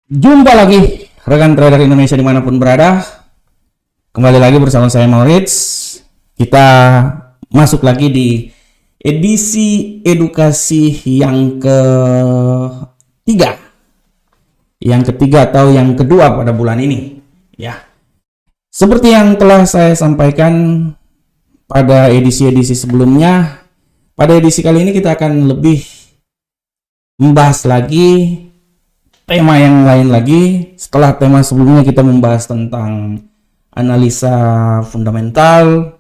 Jumpa lagi rekan trader Indonesia dimanapun berada. Kembali lagi bersama saya Maurits. Kita masuk lagi di edisi edukasi yang ketiga. Yang ketiga atau yang kedua pada bulan ini. Ya. Seperti yang telah saya sampaikan pada edisi-edisi sebelumnya, pada edisi kali ini kita akan lebih membahas lagi tema yang lain lagi. Setelah tema sebelumnya kita membahas tentang analisa fundamental,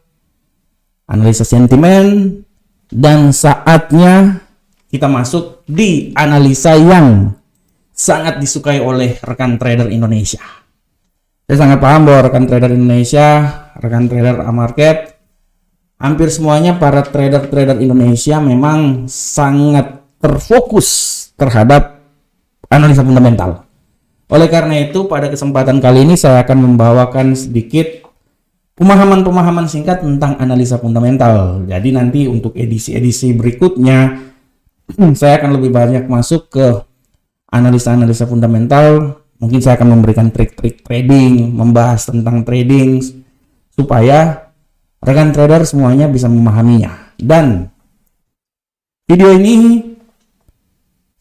analisa sentimen, dan saatnya kita masuk di analisa yang sangat disukai oleh rekan trader Indonesia. Saya sangat paham bahwa rekan trader Indonesia, rekan trader A-Market, hampir semuanya para trader-trader Indonesia memang sangat terfokus terhadap analisa fundamental. Oleh karena itu, pada kesempatan kali ini saya akan membawakan sedikit pemahaman-pemahaman singkat tentang analisa fundamental. Jadi nanti untuk edisi-edisi berikutnya, saya akan lebih banyak masuk ke analisa-analisa fundamental. Mungkin saya akan memberikan trik-trik trading, membahas tentang trading, supaya rekan trader semuanya bisa memahaminya. Dan video ini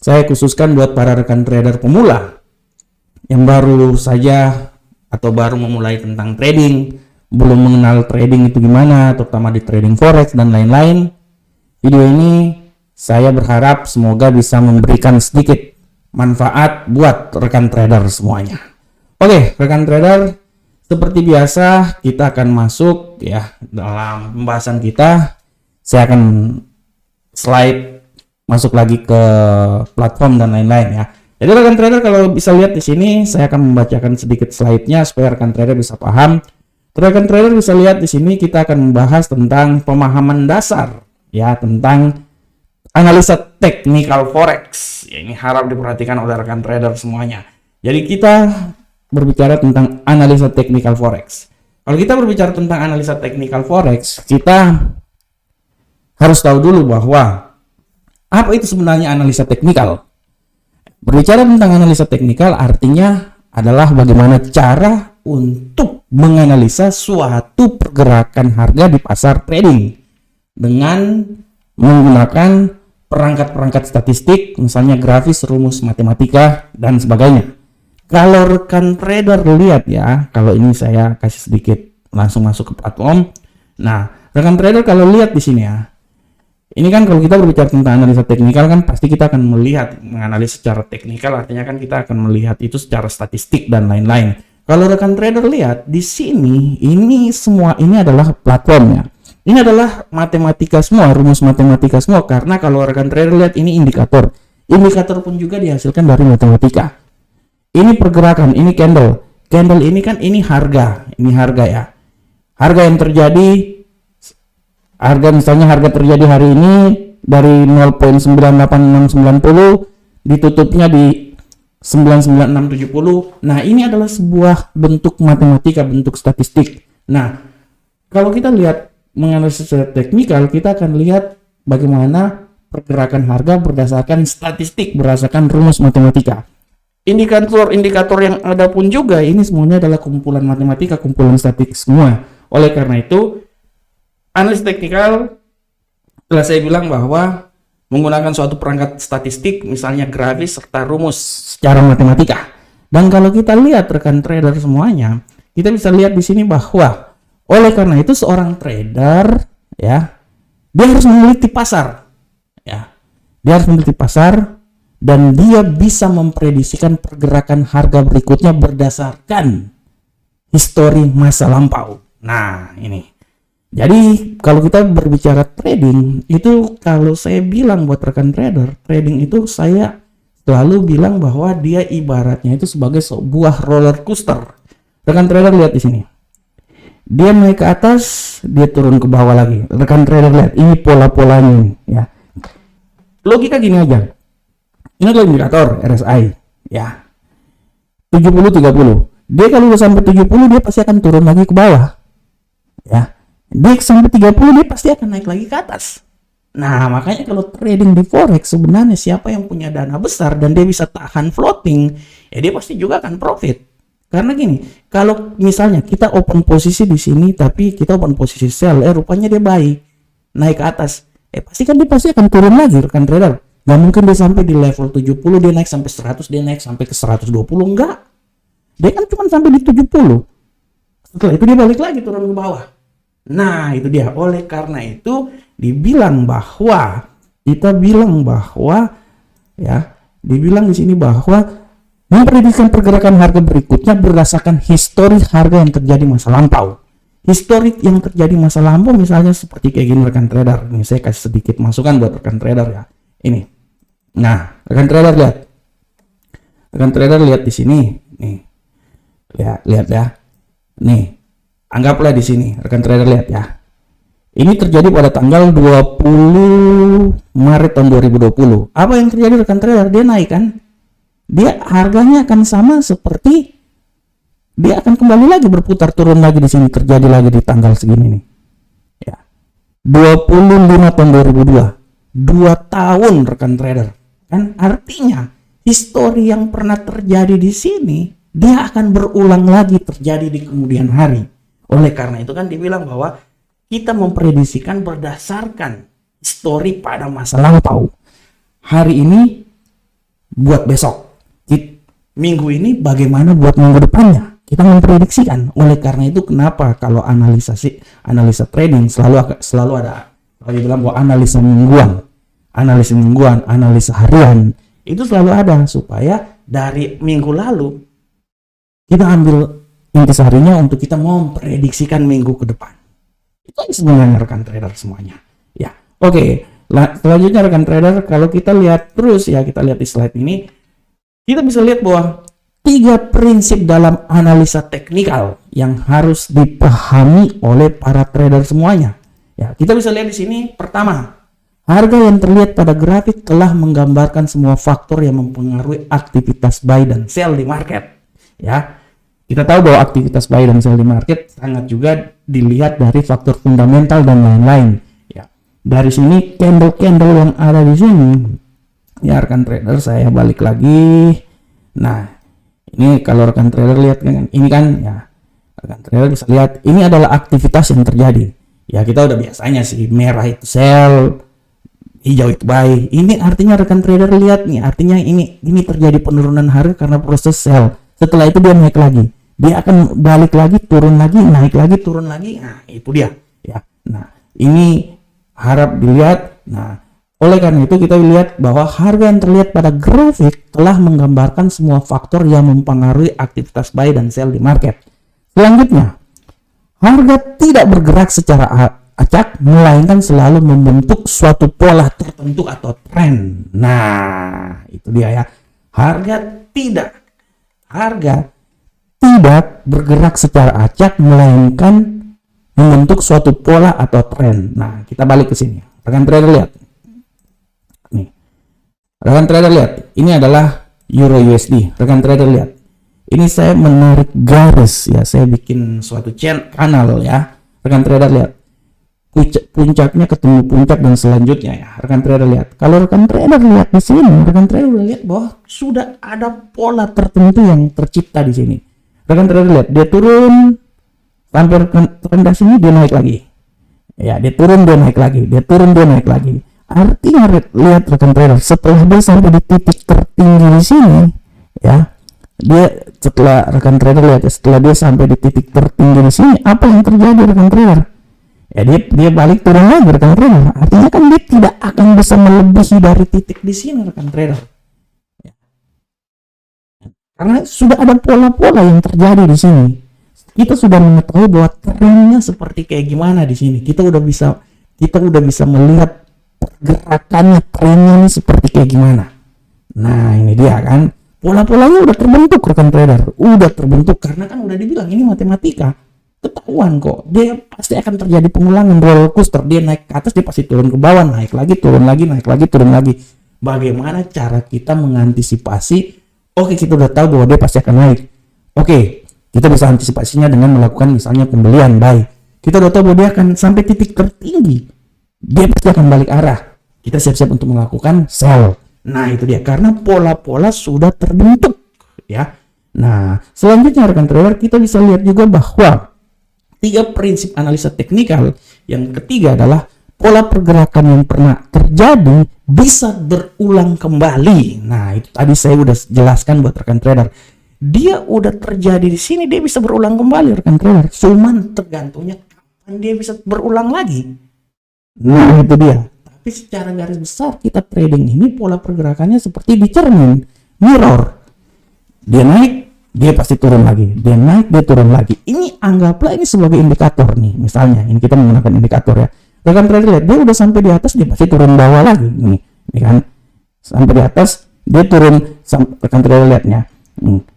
saya khususkan buat para rekan trader pemula yang baru saja atau baru memulai tentang trading, belum mengenal trading itu gimana, terutama di trading forex dan lain-lain. Video ini saya berharap semoga bisa memberikan sedikit manfaat buat rekan trader semuanya. Oke, rekan trader, seperti biasa kita akan masuk ya dalam pembahasan kita. Saya akan masuk lagi ke platform dan lain-lain ya. Jadi rekan trader kalau bisa lihat di sini, saya akan membacakan sedikit slide-nya supaya rekan trader bisa paham. Rekan trader bisa lihat di sini kita akan membahas tentang pemahaman dasar ya tentang analisa technical forex. Ya, ini harap diperhatikan oleh rekan trader semuanya. Jadi kita berbicara tentang analisa technical forex. Kalau kita berbicara tentang analisa technical forex, kita harus tahu dulu bahwa apa itu sebenarnya analisa teknikal. Berbicara tentang analisa teknikal artinya adalah bagaimana cara untuk menganalisa suatu pergerakan harga di pasar trading dengan menggunakan perangkat-perangkat statistik, misalnya grafis, rumus matematika, dan sebagainya. Kalau rekan trader lihat ya, kalau ini saya kasih sedikit langsung masuk ke platform. Nah, rekan trader kalau lihat di sini ya, ini kan kalau kita berbicara tentang analisa teknikal kan pasti kita akan melihat, menganalisis secara teknikal artinya kan kita akan melihat itu secara statistik dan lain-lain. Kalau rekan trader lihat di sini, ini semua ini adalah platformnya. Ini adalah matematika semua, rumus matematika semua, karena kalau rekan trader lihat ini indikator. Indikator pun juga dihasilkan dari matematika. Ini pergerakan, ini candle. Candle ini kan ini harga ya. Harga yang terjadi, misalnya harga terjadi hari ini dari 0.98690 ditutupnya di 99670. Nah, ini adalah sebuah bentuk matematika, bentuk statistik. Nah, kalau kita lihat menganalisis secara teknikal, kita akan lihat bagaimana pergerakan harga berdasarkan statistik, berdasarkan rumus matematika. Indikator-indikator yang ada pun juga ini semuanya adalah kumpulan matematika, kumpulan statistik semua. Oleh karena itu, analis teknikal telah saya bilang bahwa menggunakan suatu perangkat statistik, misalnya grafis serta rumus secara matematika. Dan kalau kita lihat rekan trader semuanya, kita bisa lihat di sini bahwa oleh karena itu seorang trader ya, dia harus meneliti pasar. Ya. Dia harus meneliti pasar dan dia bisa memprediksikan pergerakan harga berikutnya berdasarkan histori masa lampau. Nah, ini. Jadi kalau kita berbicara trading, itu kalau saya bilang buat rekan trader, trading itu saya selalu bilang bahwa dia ibaratnya itu sebagai sebuah roller coaster. Rekan trader lihat di sini. Dia naik ke atas, dia turun ke bawah lagi. Rekan trader lihat, ini pola-polanya ya. Logika gini aja. Ini adalah indikator RSI ya. 70-30. Dia kalau udah sampai 70 dia pasti akan turun lagi ke bawah. Ya. Dia sampai 30 dia pasti akan naik lagi ke atas. Nah, makanya kalau trading di forex sebenarnya siapa yang punya dana besar dan dia bisa tahan floating, ya dia pasti juga akan profit. Karena gini, kalau misalnya kita open posisi di sini tapi kita open posisi sell, rupanya dia buy, naik ke atas, pasti kan dia pasti akan turun lagi rekan trader. Gak mungkin dia sampai di level 70, dia naik sampai 100, dia naik sampai ke 120, enggak. Dia kan cuma sampai di 70. Setelah itu dia balik lagi turun ke bawah. Nah, itu dia. Oleh karena itu dibilang bahwa dibilang di sini bahwa memprediksikan pergerakan harga berikutnya berdasarkan histori harga yang terjadi masa lampau. Histori yang terjadi masa lampau misalnya seperti kayak gini rekan trader. Ini saya kasih sedikit masukan buat rekan trader ya. Ini. Nah, rekan trader lihat. Rekan trader lihat di sini. Nih. Lihat ya. Nih. Anggaplah di sini, rekan trader lihat ya. Ini terjadi pada tanggal 20 Maret tahun 2020. Apa yang terjadi rekan trader? Dia naik kan? Dia harganya akan sama seperti dia akan kembali lagi berputar turun lagi di sini, terjadi lagi di tanggal segini nih. Ya. 25 tahun 2002. 2 tahun rekan trader. Kan artinya histori yang pernah terjadi di sini dia akan berulang lagi terjadi di kemudian hari. Oleh karena itu kan dibilang bahwa kita memprediksikan berdasarkan histori pada masa lampau. Hari ini buat besok. Minggu ini bagaimana buat minggu depannya. Kita memprediksikan. Oleh karena itu kenapa kalau analisa trading selalu ada, kalau dibilang bahwa analisa mingguan, analisa harian, itu selalu ada supaya dari minggu lalu kita ambil intisarinya untuk kita memprediksikan minggu ke depan. Itu sebenarnya rekan trader semuanya. Ya, oke. Selanjutnya rekan trader, kalau kita lihat terus ya, kita lihat di slide ini, kita bisa lihat bahwa 3 prinsip dalam analisa teknikal yang harus dipahami oleh para trader semuanya. Ya, kita bisa lihat di sini. Pertama, harga yang terlihat pada grafik telah menggambarkan semua faktor yang mempengaruhi aktivitas buy dan sell di market. Ya. Kita tahu bahwa aktivitas buy dan sell di market sangat juga dilihat dari faktor fundamental dan lain-lain. Ya, dari sini candle-candle yang ada di sini, ya rekan trader saya balik lagi. Nah, ini kalau rekan trader lihat kan, ini kan ya rekan trader bisa lihat ini adalah aktivitas yang terjadi. Ya kita udah biasanya sih merah itu sell, hijau itu buy. Ini artinya rekan trader lihat nih, artinya ini terjadi penurunan harga karena proses sell. Setelah itu dia naik lagi. Dia akan balik lagi, turun lagi, naik lagi, turun lagi. Nah, itu dia. Ya. Nah, ini harap dilihat. Nah, oleh karena itu kita lihat bahwa harga yang terlihat pada grafik telah menggambarkan semua faktor yang mempengaruhi aktivitas buy dan sell di market. Selanjutnya, harga tidak bergerak secara acak, melainkan selalu membentuk suatu pola tertentu atau tren. Nah, itu dia ya. Harga tidak bergerak secara acak, melainkan membentuk suatu pola atau tren. Nah, kita balik ke sini. Rekan trader lihat. Nih. Rekan trader lihat. Ini adalah Euro USD. Rekan trader lihat. Ini saya menarik garis ya. Saya bikin suatu kanal ya. Rekan trader lihat. Puncaknya ketemu puncak dan selanjutnya ya. Rekan trader lihat. Kalau rekan trader lihat di sini, rekan trader lihat bahwa sudah ada pola tertentu yang tercipta di sini. Rekan trader lihat, dia turun sampai rendah sini, dia naik lagi. Ya, dia turun, dia naik lagi. Dia turun, dia naik lagi. Artinya lihat rekan trader, setelah dia sampai di titik tertinggi di sini, ya, setelah rekan trader lihat, setelah dia sampai di titik tertinggi di sini, apa yang terjadi rekan trader? Ya, dia balik turun lagi rekan trader. Artinya kan dia tidak akan bisa melebihi dari titik di sini rekan trader. Ya. Karena sudah ada pola-pola yang terjadi di sini. Kita sudah mengetahui bahwa trennya seperti kayak gimana di sini. Kita udah bisa melihat pergerakannya, trennya ini seperti kayak gimana. Nah, ini dia kan. Pola-polanya udah terbentuk rekan trader. Udah terbentuk karena kan udah dibilang ini matematika. Ketahuan kok, dia pasti akan terjadi pengulangan roller coaster. Dia naik ke atas, dia pasti turun ke bawah, naik lagi, turun lagi, naik lagi, turun lagi. Bagaimana cara kita mengantisipasi? Oke, kita udah tahu bahwa dia pasti akan naik. Oke, kita bisa antisipasinya dengan melakukan misalnya pembelian buy. Kita udah tahu bahwa dia akan sampai titik tertinggi. dia pasti akan balik arah. Kita siap-siap untuk melakukan sell. Nah, itu dia, karena pola-pola sudah terbentuk ya. Nah, selanjutnya rekan trader, kita bisa lihat juga bahwa 3 prinsip analisa teknikal. Yang ketiga adalah pola pergerakan yang pernah terjadi bisa berulang kembali. Nah, itu tadi saya udah jelaskan buat rekan trader. Dia udah terjadi di sini, dia bisa berulang kembali rekan trader. Cuman tergantungnya kapan dia bisa berulang lagi. Nah, itu dia. Tapi secara garis besar kita trading ini pola pergerakannya seperti di cermin, mirror. Dia naik, dia pasti turun lagi. Dia naik, dia turun lagi. Ini anggaplah ini sebagai indikator nih. Misalnya, ini kita menggunakan indikator ya. Rekan trader lihat, dia udah sampai di atas, dia pasti turun bawah lagi. Ini kan. Sampai di atas, dia turun. Rekan trader lihatnya.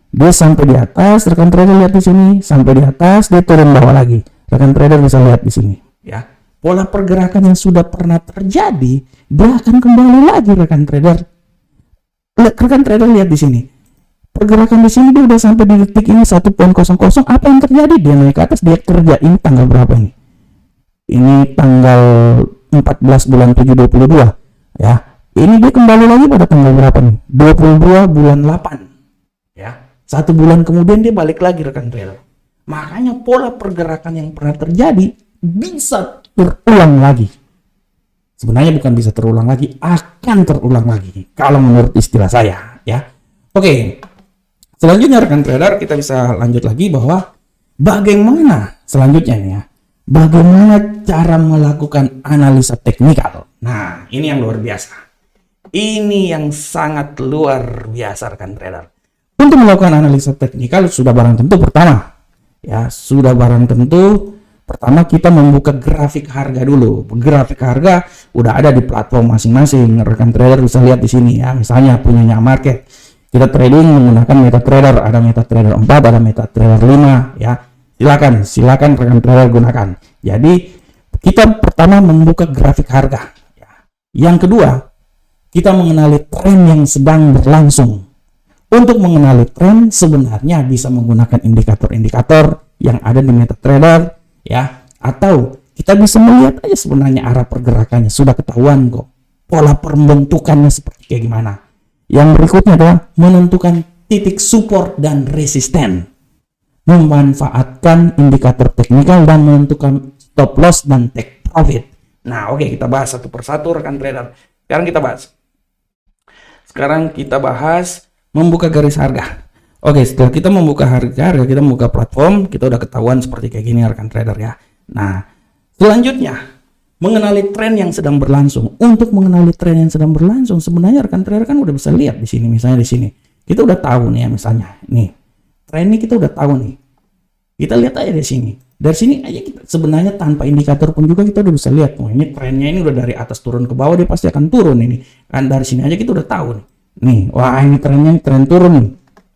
Dia sampai di atas, rekan trader lihat di sini. Sampai di atas, dia turun bawah lagi. Rekan trader bisa lihat di sini. Ya. Pola pergerakan yang sudah pernah terjadi, dia akan kembali lagi rekan trader. Rekan trader lihat di sini. Pergerakan di sini dia udah sampai di detik ini 1.00. Apa yang terjadi? Dia naik ke atas, dia kerja. Ini tanggal berapa ini? Ini tanggal 14 bulan 7 22 ya. Ini dia kembali lagi pada tanggal berapa nih? 22 bulan 8 ya. 1 bulan kemudian dia balik lagi rekan trader. Makanya pola pergerakan yang pernah terjadi bisa terulang lagi. Sebenarnya bukan bisa terulang lagi, akan terulang lagi kalau menurut istilah saya ya. Oke. Selanjutnya rekan trader, kita bisa lanjut lagi bahwa bagaimana selanjutnya nih ya. Bagaimana cara melakukan analisa teknikal? Nah, ini yang luar biasa. Ini yang sangat luar biasa rekan trader. Untuk melakukan analisa teknikal sudah barang tentu pertama pertama kita membuka grafik harga dulu. Grafik harga udah ada di platform masing-masing. Rekan trader bisa lihat di sini ya. Misalnya punyanya market. Kita trading menggunakan MetaTrader, ada MetaTrader 4, ada MetaTrader 5 ya. Silakan rekan trader gunakan. Jadi kita pertama membuka grafik harga ya. Yang kedua, kita mengenali tren yang sedang berlangsung. Untuk mengenali tren sebenarnya bisa menggunakan indikator-indikator yang ada di MetaTrader ya, atau kita bisa melihat aja sebenarnya arah pergerakannya sudah ketahuan kok. Pola pembentukannya seperti kayak gimana. Yang berikutnya adalah menentukan titik support dan resisten. Memanfaatkan indikator teknikal dan menentukan stop loss dan take profit. Nah, oke, kita bahas satu persatu rekan trader. Sekarang kita bahas membuka garis harga. Oke, setelah kita membuka harga, kita membuka platform, kita udah ketahuan seperti kayak gini rekan trader ya. Nah, selanjutnya mengenali tren yang sedang berlangsung. Untuk mengenali tren yang sedang berlangsung, sebenarnya rekan trader kan udah bisa lihat di sini. Misalnya di sini, kita udah tahu nih ya, misalnya nih tren ini kita udah tahu nih. Kita lihat aja di sini. Dari sini aja kita sebenarnya tanpa indikator pun juga kita udah bisa lihat. Oh, ini trennya ini udah dari atas turun ke bawah, dia pasti akan turun ini. Kan dari sini aja kita udah tahu nih. Nih, wah ini trennya tren turun nih.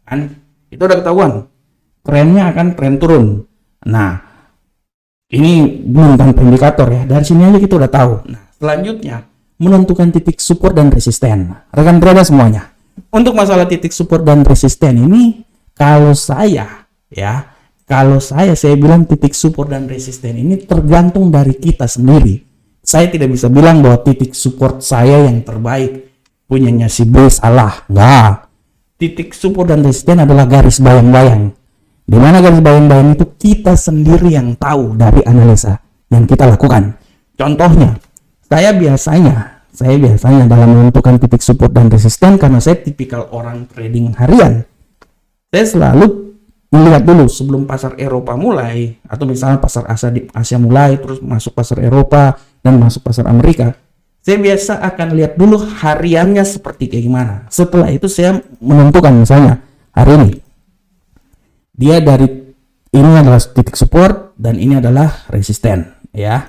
Kan itu udah ketahuan. Trennya akan tren turun. Nah, ini belum tanpa indikator ya. Dari sini aja kita udah tahu. Nah, selanjutnya menentukan titik support dan resisten. Rekan trader semuanya. Untuk masalah titik support dan resisten ini, kalau saya bilang titik support dan resisten ini tergantung dari kita sendiri. Saya tidak bisa bilang bahwa titik support saya yang terbaik, punyanya si B salah. Enggak. Titik support dan resisten adalah garis bayang-bayang. Di mana garis bayang-bayang itu kita sendiri yang tahu dari analisa yang kita lakukan. Contohnya, saya biasanya dalam menentukan titik support dan resisten, karena saya tipikal orang trading harian, saya selalu melihat dulu sebelum pasar Eropa mulai, atau misalnya pasar Asia mulai, terus masuk pasar Eropa dan masuk pasar Amerika. Saya biasa akan lihat dulu hariannya seperti kayak gimana. Setelah itu saya menentukan, misalnya hari ini dia dari ini adalah titik support dan ini adalah resisten ya.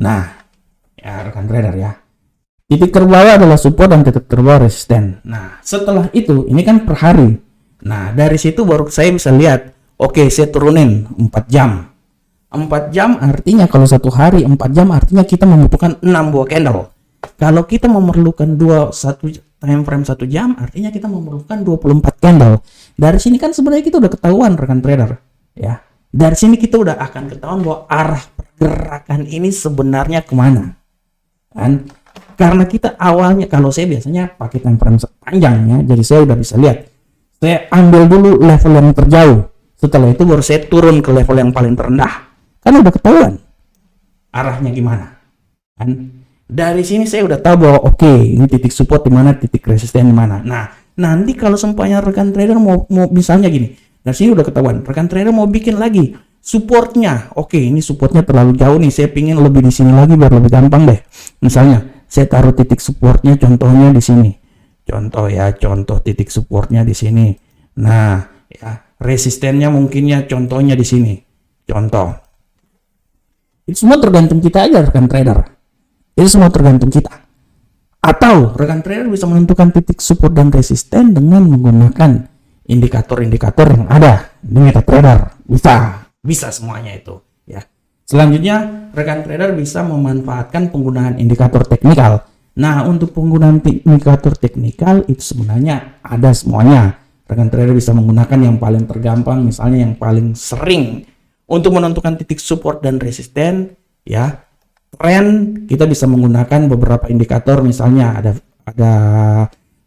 Nah, ya rekan trader ya. Titik terbawah adalah support dan titik terbawah resisten. Nah, setelah itu ini kan per hari. Nah, dari situ baru saya bisa lihat, oke, saya turunin 4 jam. 4 jam artinya kalau satu hari 4 jam artinya kita membutuhkan 6 buah candle. Kalau kita memerlukan satu time frame 1 jam, artinya kita memerlukan 24 candle. Dari sini kan sebenarnya kita udah ketahuan rekan trader, ya. Dari sini kita udah akan ketahuan bahwa arah pergerakan ini sebenarnya kemana. kan. Karena kita awalnya, kalau saya biasanya pakai time frame panjangnya, jadi saya udah bisa lihat. Saya ambil dulu level yang terjauh, setelah itu baru saya turun ke level yang paling terendah. Kan udah ketahuan arahnya gimana. Kan dari sini saya udah tahu bahwa oke, ini titik support di mana, titik resisten di mana. Nah, nanti kalau sempatnya rekan trader mau misalnya gini, dari sini udah ketahuan, rekan trader mau bikin lagi supportnya. Oke, ini supportnya terlalu jauh nih, saya pingin lebih di sini lagi biar lebih gampang deh. Misalnya saya taruh titik supportnya contohnya di sini. Contoh titik supportnya di sini. Nah, ya, resistennya mungkinnya contohnya di sini. Contoh. Itu semua tergantung kita aja rekan trader. Itu semua tergantung kita. Atau rekan trader bisa menentukan titik support dan resisten dengan menggunakan indikator-indikator yang ada di MetaTrader. Bisa semuanya itu, ya. Selanjutnya, rekan trader bisa memanfaatkan penggunaan indikator teknikal. Nah, untuk penggunaan indikator teknikal itu sebenarnya ada semuanya. Rekan trader bisa menggunakan yang paling tergampang, misalnya yang paling sering untuk menentukan titik support dan resisten, ya. Tren, kita bisa menggunakan beberapa indikator, misalnya ada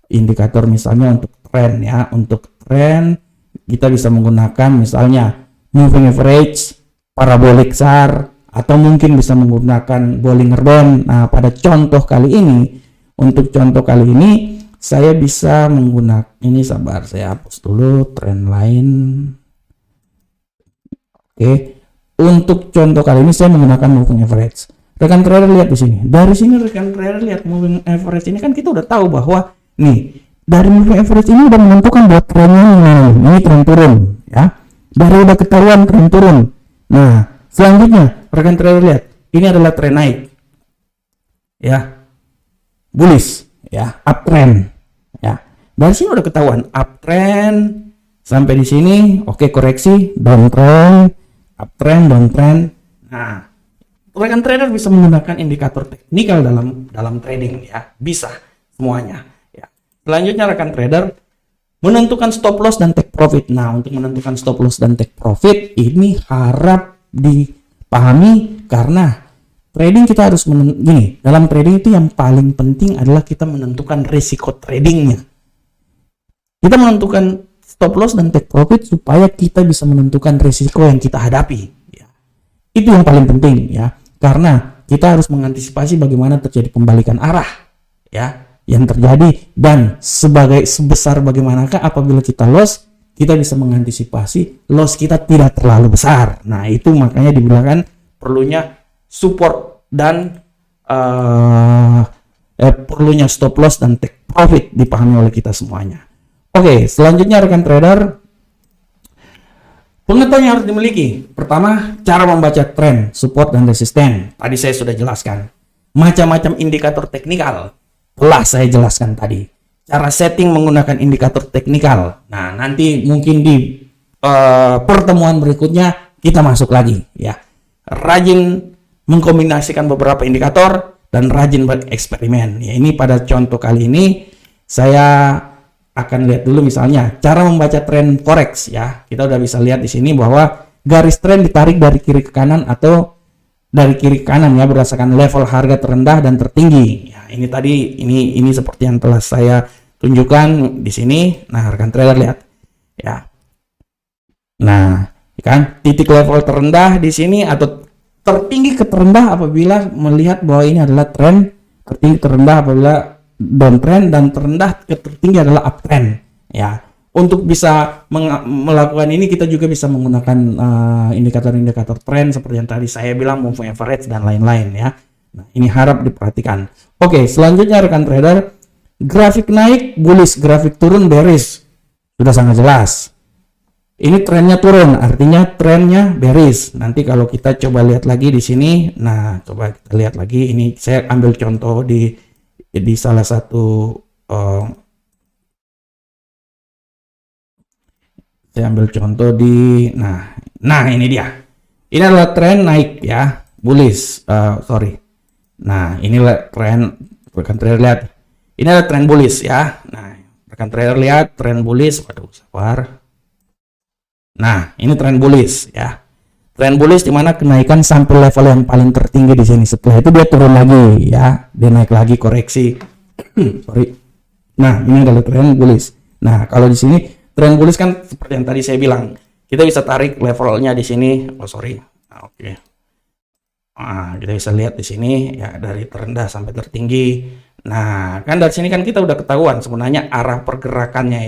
indikator misalnya untuk tren, ya. Untuk tren kita bisa menggunakan misalnya moving average, parabolic SAR, atau mungkin bisa menggunakan Bollinger Band. Nah, pada contoh kali ini saya bisa menggunakan ini, sabar saya hapus dulu trend line. Oke. Untuk contoh kali ini saya menggunakan moving average. Rekan trader lihat di sini. Dari sini rekan trader lihat moving average ini, kan kita udah tahu bahwa nih dari moving average ini udah menentukan buat trennya ini tren turun, ya. Dari udah ketahuan tren turun. Nah, selanjutnya rekan trader lihat, ini adalah tren naik, ya, bullish, ya, uptrend, ya. Dari sini udah ketahuan uptrend sampai di sini, oke, koreksi, downtrend, uptrend, downtrend. Nah, rekan trader bisa menggunakan indikator teknikal dalam trading, ya, bisa semuanya, ya. Selanjutnya rekan trader menentukan stop loss dan take profit. Nah, untuk menentukan stop loss dan take profit ini harap dipahami, karena trading kita harus gini, dalam trading itu yang paling penting adalah kita menentukan risiko tradingnya. Kita menentukan stop loss dan take profit supaya kita bisa menentukan risiko yang kita hadapi, ya. Itu yang paling penting, ya, karena kita harus mengantisipasi bagaimana terjadi pembalikan arah, ya, yang terjadi, dan sebesar bagaimanakah apabila kita loss, kita bisa mengantisipasi loss kita tidak terlalu besar. Nah, itu makanya dibilangkan perlunya support dan perlunya stop loss dan take profit dipahami oleh kita semuanya. Oke, selanjutnya rekan trader, pengetahuan yang harus dimiliki. Pertama, cara membaca tren, support dan resisten. Tadi saya sudah jelaskan. Macam-macam indikator teknikal telah saya jelaskan tadi. Cara setting menggunakan indikator teknikal. Nah, nanti mungkin di pertemuan berikutnya kita masuk lagi, ya. Rajin mengkombinasikan beberapa indikator dan rajin bereksperimen. Ya, ini pada contoh kali ini saya akan lihat dulu misalnya cara membaca tren forex, ya. Kita udah bisa lihat di sini bahwa garis tren ditarik dari kiri ke kanan atau dari kiri ke kanan, ya, berdasarkan level harga terendah dan tertinggi. Ya, ini tadi ini seperti yang telah saya tunjukkan di sini. Nah, rekan trader lihat, ya. Nah, kan titik level terendah di sini atau tertinggi ke terendah apabila melihat bahwa ini adalah tren, tertinggi terendah apabila downtrend, dan terendah ke tertinggi adalah uptrend, ya. Untuk bisa melakukan ini kita juga bisa menggunakan indikator-indikator tren seperti yang tadi saya bilang, moving average dan lain-lain, ya. Nah, ini harap diperhatikan. Oke, selanjutnya rekan trader, grafik naik bullish, grafik turun bearish. Sudah sangat jelas. Ini trennya turun, artinya trennya bearish. Nanti kalau kita coba lihat lagi di sini, nah, coba kita lihat lagi. Ini saya ambil contoh di salah satu saya ambil contoh di nah ini dia. Ini adalah tren naik, ya, bullish. Nah, inilah tren, rekan trader lihat. Ini adalah tren bullish, ya. Nah, rekan trader lihat tren bullish. Waduh, sabar. Nah, ini tren bullish, ya. Tren bullish di mana kenaikan sampai level yang paling tertinggi di sini. Setelah itu dia turun lagi ya, dia naik lagi koreksi. Sorry. Nah, ini adalah tren bullish. Nah, kalau di sini tren bullish kan seperti yang tadi saya bilang, kita bisa tarik levelnya di sini. Oh, sorry. Nah, oke. Nah, kita bisa lihat di sini ya, dari terendah sampai tertinggi. Nah, kan dari sini kan kita udah ketahuan sebenarnya arah pergerakannya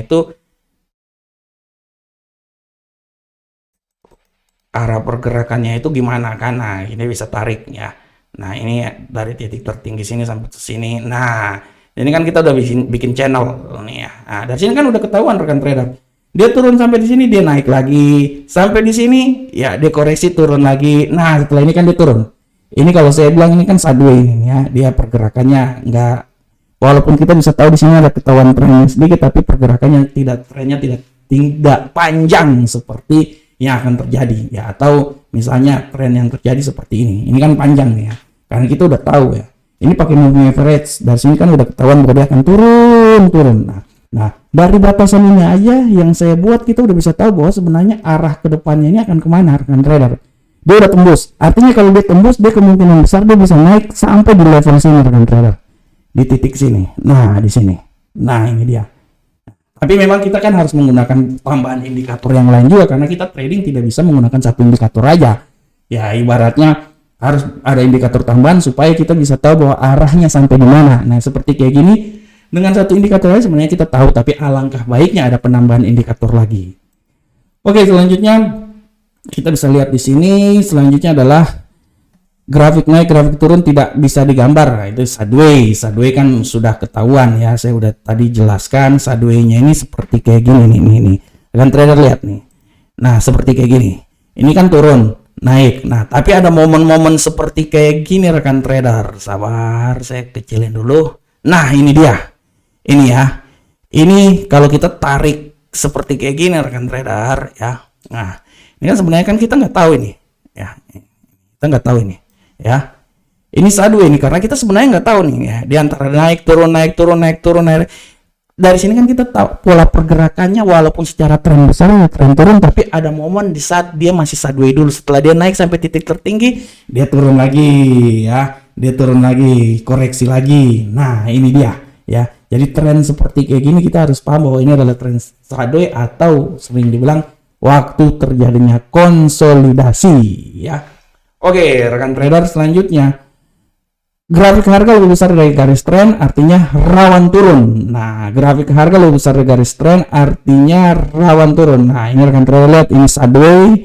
itu gimana kan. Nah, ini bisa tarik ya. Nah, ini dari titik tertinggi sini sampai ke sini. Nah, ini kan kita udah bikin channel nih ya. Nah, dari sini kan udah ketahuan rekan trader. Dia turun sampai di sini, dia naik lagi. Sampai di sini ya dia koreksi turun lagi. Nah, setelah ini kan dia turun. Ini kalau saya bilang ini kan sideways ini ya. Dia pergerakannya enggak, walaupun kita bisa tahu di sini ada ketahuan trennya sedikit, tapi pergerakannya trennya tidak panjang seperti yang akan terjadi ya, atau misalnya tren yang terjadi seperti ini kan panjang nih ya, karena kita udah tahu ya, ini pakai moving average. Dari sini kan udah ketahuan bahwa dia akan turun. Nah dari batasan ini aja yang saya buat, kita udah bisa tahu bahwa sebenarnya arah kedepannya ini akan kemana rekan trader. Dia udah tembus, artinya kalau dia tembus, dia kemungkinan besar dia bisa naik sampai di level sini rekan trader, di titik sini. Nah di sini, nah ini dia. Tapi memang kita kan harus menggunakan tambahan indikator yang lain juga, karena kita trading tidak bisa menggunakan satu indikator aja. Ya ibaratnya harus ada indikator tambahan supaya kita bisa tahu bahwa arahnya sampai di mana. Nah seperti kayak gini, dengan satu indikator aja sebenarnya kita tahu, tapi alangkah baiknya ada penambahan indikator lagi. Oke, selanjutnya kita bisa lihat di sini. Selanjutnya adalah grafik naik, grafik turun tidak bisa digambar. Nah, itu sideways. Sideways kan sudah ketahuan ya. Saya udah tadi jelaskan sideways-nya ini seperti kayak gini nih. Rekan trader lihat nih. Nah, seperti kayak gini. Ini kan turun, naik. Nah, tapi ada momen-momen seperti kayak gini rekan trader. Sabar, saya kecilin dulu. Nah, ini dia. Ini ya. Ini kalau kita tarik seperti kayak gini rekan trader ya. Nah, ini kan sebenarnya kan kita nggak tahu ini. Ya. Kita nggak tahu ini. Ya, ini sideways ini karena kita sebenarnya nggak tahu nih ya, di antara naik turun. Dari sini kan kita tahu pola pergerakannya, walaupun secara tren besar tren turun, tapi ada momen di saat dia masih sideways dulu. Setelah dia naik sampai titik tertinggi, dia turun lagi ya, koreksi lagi. Nah ini dia ya. Jadi tren seperti kayak gini kita harus paham bahwa ini adalah tren sideways, atau sering dibilang waktu terjadinya konsolidasi ya. Oke, rekan trader, selanjutnya grafik harga lebih besar dari garis tren artinya rawan turun. Nah, grafik harga lebih besar dari garis tren artinya rawan turun. Nah, ini rekan trader lihat, ini sideways.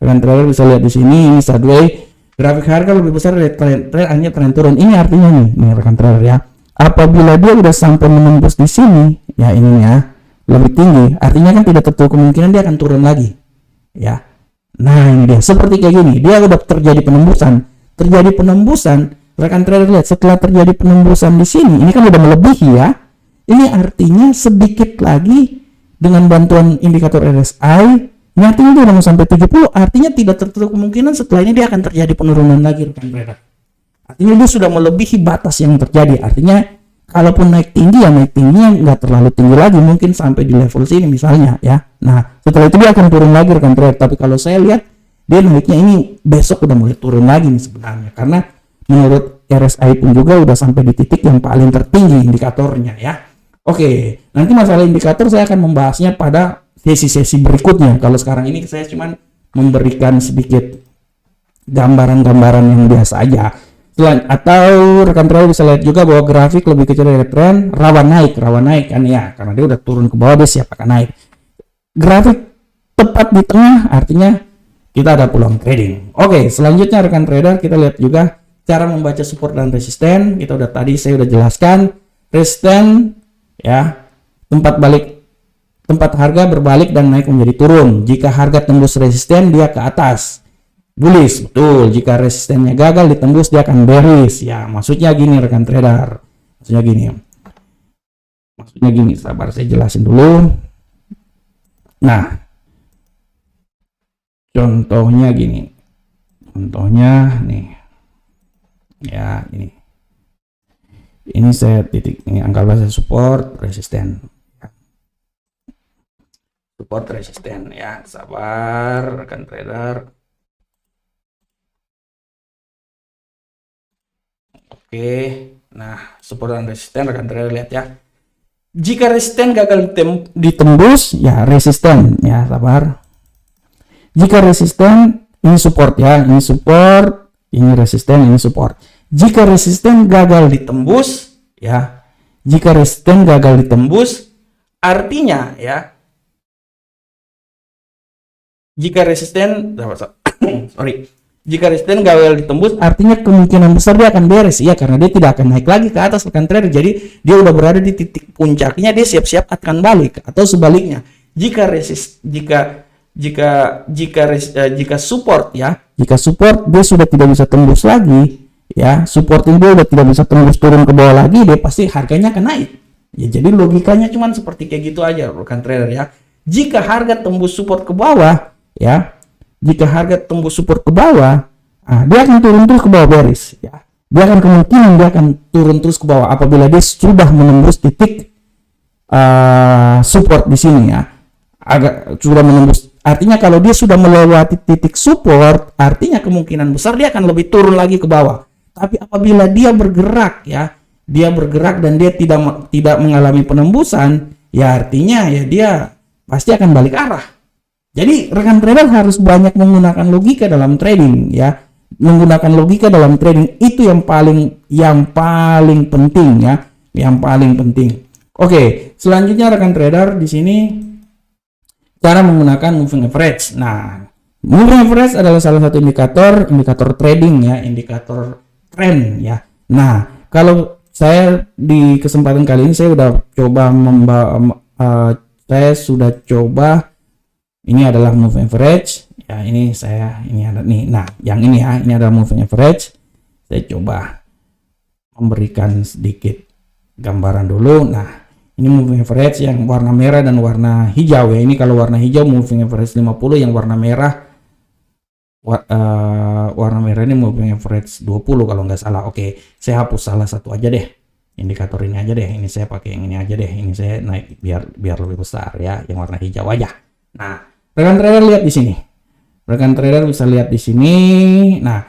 Rekan trader bisa lihat di sini, ini sideways. Grafik harga lebih besar dari tren artinya tren turun. Ini artinya nih rekan trader ya. Apabila dia udah sampai menembus di sini, ya ininya lebih tinggi, artinya kan tidak tertutup kemungkinan dia akan turun lagi. Ya. Nah ini dia, seperti kayak gini, dia udah terjadi penembusan, rekan trader lihat, setelah terjadi penembusan di sini, ini kan udah melebihi ya, ini artinya sedikit lagi dengan bantuan indikator RSI, ini artinya dia udah mau sampai 70, artinya tidak tertutup kemungkinan setelah ini dia akan terjadi penurunan lagi rekan trader, artinya dia sudah melebihi batas yang terjadi, artinya kalaupun naik tinggi ya naik tingginya nggak terlalu tinggi lagi, mungkin sampai di level sini misalnya ya. Nah setelah itu dia akan turun lagi rekan trader, tapi kalau saya lihat dia naiknya ini besok udah mulai turun lagi nih sebenarnya, karena menurut RSI pun juga udah sampai di titik yang paling tertinggi indikatornya ya. Oke, nanti masalah indikator saya akan membahasnya pada sesi-sesi berikutnya. Kalau sekarang ini saya cuman memberikan sedikit gambaran-gambaran yang biasa aja. Atau rekan trader bisa lihat juga bahwa grafik lebih kecil dari tren, rawan naik kan ya, karena dia udah turun ke bawah, dia siap akan naik. Grafik tepat di tengah artinya kita ada peluang trading. Oke, selanjutnya rekan trader kita lihat juga cara membaca support dan resisten. Saya udah jelaskan resisten ya, tempat harga berbalik dan naik menjadi turun. Jika harga tembus resisten dia ke atas, bullish, betul. Jika resistennya gagal ditembus dia akan bearish ya. Maksudnya gini rekan trader, maksudnya gini, sabar saya jelasin dulu. Nah contohnya nih ya, ini saya titik, ini anggaplah saya support resisten ya, sabar rekan trader. Oke, nah support dan resisten rekan trader lihat ya. Jika resisten gagal ditembus, ya resisten ya, sabar. Jika resisten, ini support ya, ini support, ini resisten, ini support. Jika resisten gagal ditembus, ya, jika resisten gagal ditembus, artinya ya, jika resisten, sorry, jika resisten gagal ditembus, artinya kemungkinan besar dia akan beres, ya, karena dia tidak akan naik lagi ke atas rekan trader. Jadi dia udah berada di titik puncaknya, dia siap-siap akan balik, atau sebaliknya. Jika support ya, jika support dia sudah tidak bisa tembus lagi, ya, supporting dia udah tidak bisa tembus turun ke bawah lagi, dia pasti harganya akan naik. Ya, jadi logikanya cuman seperti kayak gitu aja rekan trader ya. Jika harga tembus support ke bawah, ya, jika harga tembus support ke bawah, dia akan turun terus ke bawah bearish ya. Dia akan kemungkinan dia akan turun terus ke bawah apabila dia sudah menembus titik support di sini ya. Agak sudah menembus. Artinya kalau dia sudah melewati titik support, artinya kemungkinan besar dia akan lebih turun lagi ke bawah. Tapi apabila dia bergerak ya, dia bergerak dan dia tidak mengalami penembusan, ya artinya ya dia pasti akan balik arah. Jadi rekan trader harus banyak menggunakan logika dalam trading ya. Menggunakan logika dalam trading itu yang paling penting ya, yang paling penting. Oke, selanjutnya rekan trader di sini cara menggunakan moving average. Nah, moving average adalah salah satu indikator trading ya, indikator tren ya. Nah, kalau saya di kesempatan kali ini saya sudah coba ini adalah moving average ya, ini ada nih. Nah, yang ini ya, ini adalah moving average. Saya coba memberikan sedikit gambaran dulu. Nah, ini moving average yang warna merah dan warna hijau ya. Ini kalau warna hijau moving average 50, yang warna merah ini moving average 20 kalau nggak salah. Oke, saya hapus salah satu aja deh. Indikator ini aja deh. Ini saya pakai yang ini aja deh. Ini saya naik biar lebih besar ya, yang warna hijau aja. Nah, rekan trader lihat di sini. Rekan trader bisa lihat di sini. Nah,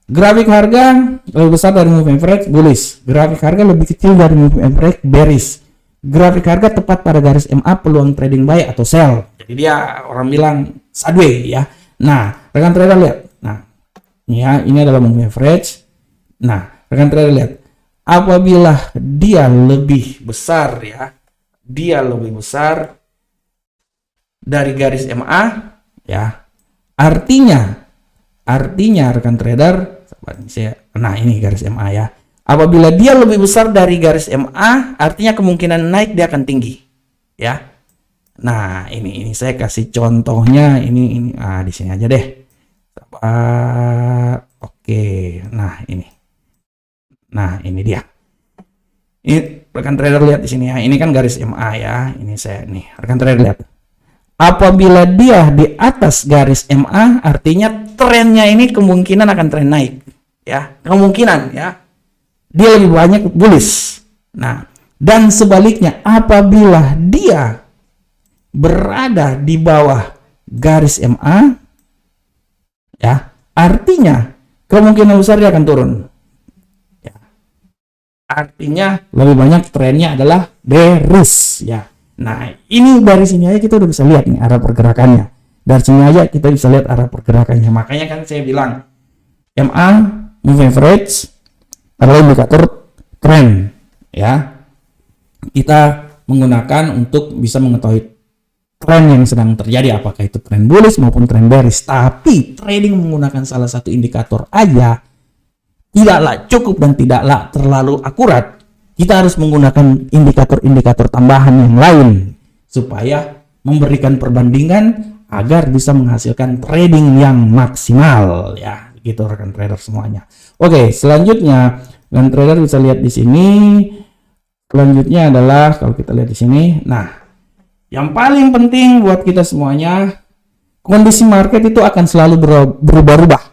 grafik harga lebih besar dari moving average bullish. Grafik harga lebih kecil dari moving average bearish. Grafik harga tepat pada garis MA peluang trading buy atau sell. Jadi dia orang bilang sideways ya. Nah, rekan trader lihat. Nah, ini adalah moving average. Nah, rekan trader lihat. Apabila dia lebih besar ya, dia lebih besar dari garis MA ya, artinya rekan trader, nah ini garis MA ya, apabila dia lebih besar dari garis MA artinya kemungkinan naik dia akan tinggi ya. Nah, ini saya kasih contohnya, ini di sini aja deh. Oke, nah ini dia. Ini rekan trader lihat di sini ya, ini kan garis MA ya, ini saya nih rekan trader lihat. Apabila dia di atas garis MA, artinya trennya ini kemungkinan akan tren naik. Ya, kemungkinan ya. Dia lebih banyak bullish. Nah, dan sebaliknya, apabila dia berada di bawah garis MA, ya, artinya kemungkinan besar dia akan turun. Ya. Artinya lebih banyak trennya adalah bearish ya. Nah, ini dari sini aja kita udah bisa lihat nih arah pergerakannya. Dari sini aja kita bisa lihat arah pergerakannya. Makanya kan saya bilang MA moving average adalah indikator tren ya. Kita menggunakan untuk bisa mengetahui tren yang sedang terjadi, apakah itu tren bullish maupun tren bearish. Tapi trading menggunakan salah satu indikator aja tidaklah cukup dan tidaklah terlalu akurat. Kita harus menggunakan indikator-indikator tambahan yang lain supaya memberikan perbandingan agar bisa menghasilkan trading yang maksimal ya, gitu rekan trader semuanya. Oke, selanjutnya rekan trader bisa lihat di sini. Selanjutnya adalah kalau kita lihat di sini. Nah, yang paling penting buat kita semuanya, kondisi market itu akan selalu berubah-ubah.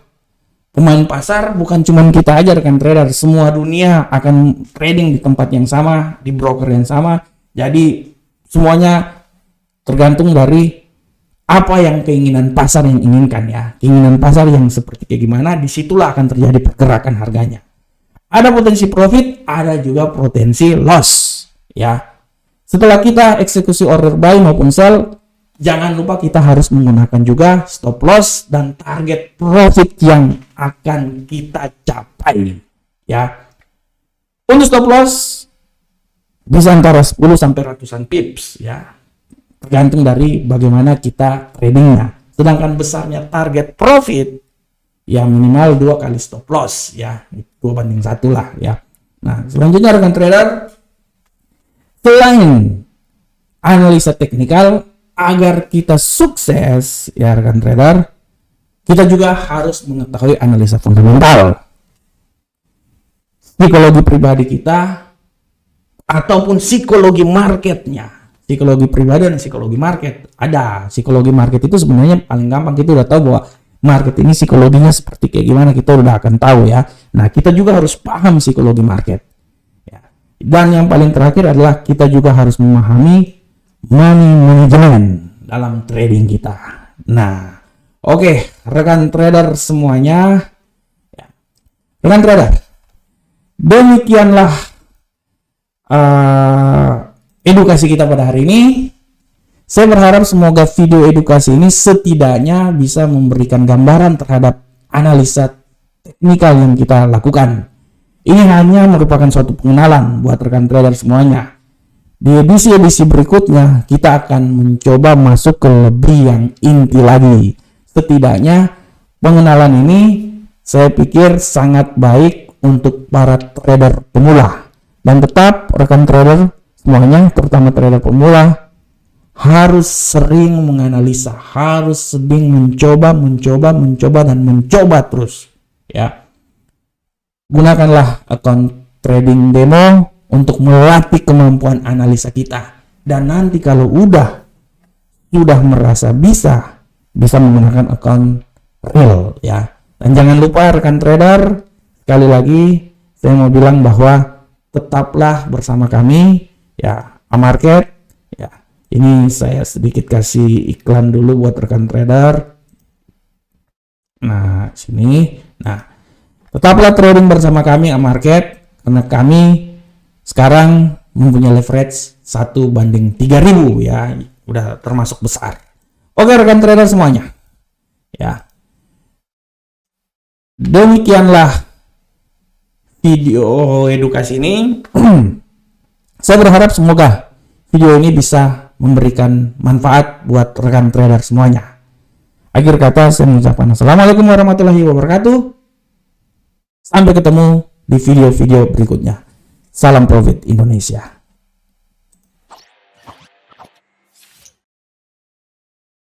Pemain pasar bukan cuma kita aja rekan trader, semua dunia akan trading di tempat yang sama, di broker yang sama. Jadi semuanya tergantung dari apa yang keinginan pasar yang inginkan ya. Keinginan pasar yang seperti kayak gimana, disitulah akan terjadi pergerakan harganya. Ada potensi profit, ada juga potensi loss, ya. Setelah kita eksekusi order buy maupun sell, jangan lupa kita harus menggunakan juga stop loss dan target profit yang akan kita capai, ya. Untuk stop loss bisa antara 10 sampai ratusan pips, ya. Tergantung dari bagaimana kita tradingnya. Sedangkan besarnya target profit ya minimal 2 kali stop loss, ya. 2/1 lah, ya. Nah, selanjutnya rekan trader, selain analisa teknikal, agar kita sukses, ya rekan trader, kita juga harus mengetahui analisa fundamental. Psikologi pribadi kita ataupun psikologi marketnya. Psikologi pribadi dan psikologi market. Ada psikologi market itu sebenarnya paling gampang, kita udah tahu bahwa market ini psikologinya seperti kayak gimana, kita udah akan tahu, ya. Nah, kita juga harus paham psikologi market, ya. Dan yang paling terakhir adalah kita juga harus memahami money management dalam trading kita. Nah, oke, rekan trader semuanya, ya. Rekan trader, demikianlah edukasi kita pada hari ini. Saya berharap semoga video edukasi ini setidaknya bisa memberikan gambaran terhadap analisa teknikal yang kita lakukan. Ini hanya merupakan suatu pengenalan buat rekan trader semuanya. Di edisi-edisi berikutnya kita akan mencoba masuk ke lebih yang inti lagi. Setidaknya pengenalan ini saya pikir sangat baik untuk para trader pemula. Dan tetap rekan trader semuanya, terutama trader pemula, harus sering menganalisa, harus sering mencoba dan mencoba terus, ya. Gunakanlah akun trading demo untuk melatih kemampuan analisa kita, dan nanti kalau sudah merasa bisa menggunakan akun real, ya. Dan jangan lupa rekan trader, sekali lagi saya mau bilang bahwa tetaplah bersama kami, ya, Amarket, ya. Ini saya sedikit kasih iklan dulu buat rekan trader. Nah, sini. Nah, tetaplah trading bersama kami Amarket, karena kami sekarang mempunyai leverage 1/3000, ya. Udah termasuk besar. Oke rekan trader semuanya, ya. Demikianlah video edukasi ini. Saya berharap semoga video ini bisa memberikan manfaat buat rekan trader semuanya. Akhir kata saya mengucapkan assalamualaikum warahmatullahi wabarakatuh. Sampai ketemu di video-video berikutnya. Salam profit Indonesia.